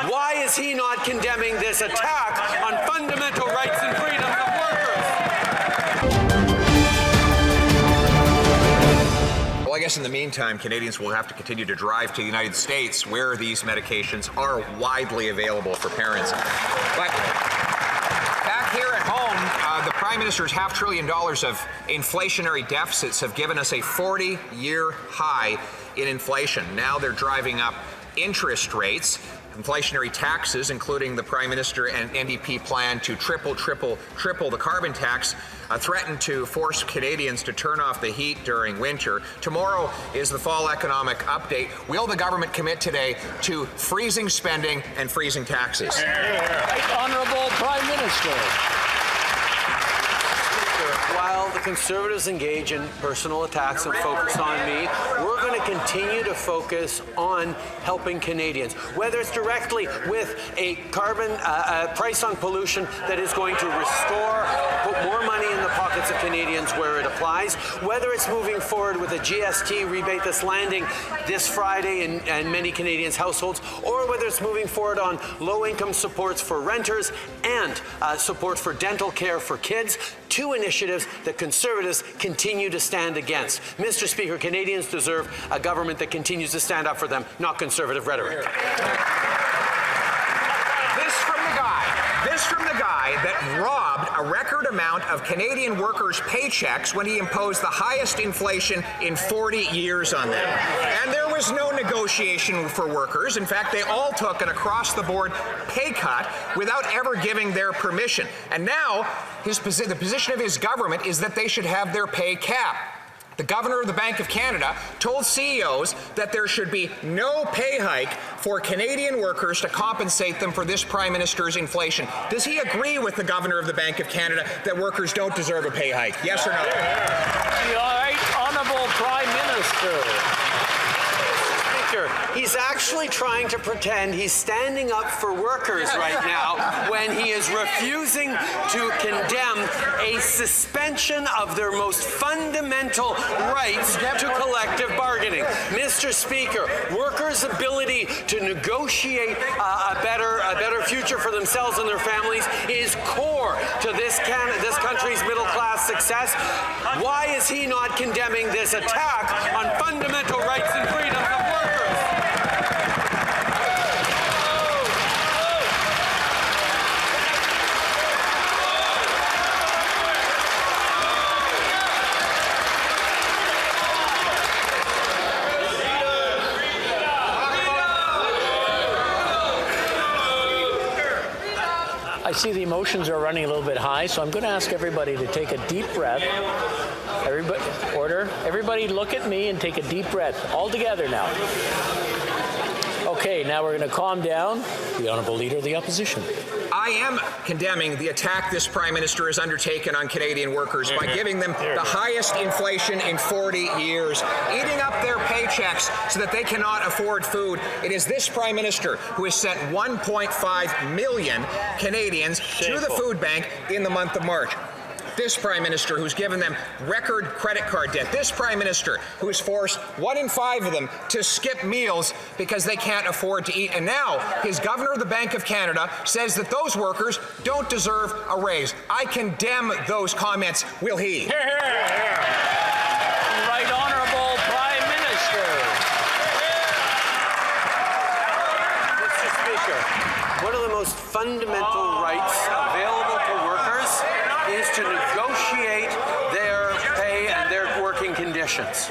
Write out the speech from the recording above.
Why is he not condemning this attack on fundamental rights and freedoms of workers? Well, I guess in the meantime, Canadians will have to continue to drive to the United States where these medications are widely available for parents. But back here at home, the Prime Minister's $500 billion of inflationary deficits have given us a 40-year high in inflation. Now they're driving up interest rates. Inflationary taxes, including the Prime Minister and NDP plan to triple the carbon tax, threaten to force Canadians to turn off the heat during winter. Tomorrow is the fall economic update. Will the government commit today to freezing spending and freezing taxes? Right, Honourable Prime Minister. While the Conservatives engage in personal attacks and focus on me, we're going to continue to focus on helping Canadians, whether it's directly with a carbon price on pollution that is going to restore, put more money in the pockets of Canadians where it applies, whether it's moving forward with a GST rebate that's landing this Friday in many Canadians' households, or whether it's moving forward on low-income supports for renters and support for dental care for kids. Two initiatives that Conservatives continue to stand against. Mr. Speaker, Canadians deserve a government that continues to stand up for them, not Conservative rhetoric. This from the guy that robbed a record amount of Canadian workers' paychecks when he imposed the highest inflation in 40 years on them. And there was no negotiation for workers. In fact, they all took an across-the-board pay cut without ever giving their permission. And now, the position of his government is that they should have their pay capped. The Governor of the Bank of Canada told CEOs that there should be no pay hike for Canadian workers to compensate them for this Prime Minister's inflation. Does he agree with the Governor of the Bank of Canada that workers don't deserve a pay hike? Yes or no? All right, Honourable Prime Minister. He's actually trying to pretend he's standing up for workers right now when he is refusing to condemn a suspension of their most fundamental rights to collective bargaining. Mr. Speaker, workers' ability to negotiate a better future for themselves and their families is core to this country's middle-class success. Why is he not condemning this attack on fundamental rights and freedoms of workers? I see the emotions are running a little bit high, so I'm going to ask everybody to take a deep breath. Everybody look at me and take a deep breath. All together now. Okay, now we're going to calm down. The Honourable Leader of the Opposition. I am condemning the attack this Prime Minister has undertaken on Canadian workers by giving them the highest inflation in 40 years, eating up their paychecks so that they cannot afford food. It is this Prime Minister who has sent 1.5 million Canadians to the food bank in the month of March. This Prime Minister who's given them record credit card debt. This Prime Minister who's forced 1 in 5 of them to skip meals because they can't afford to eat. And now his Governor of the Bank of Canada says that those workers don't deserve a raise. I condemn those comments. Will he? Right Honourable Prime Minister. Mr. Speaker, one of the most fundamental rights available to workers is to negotiate their pay and their working conditions.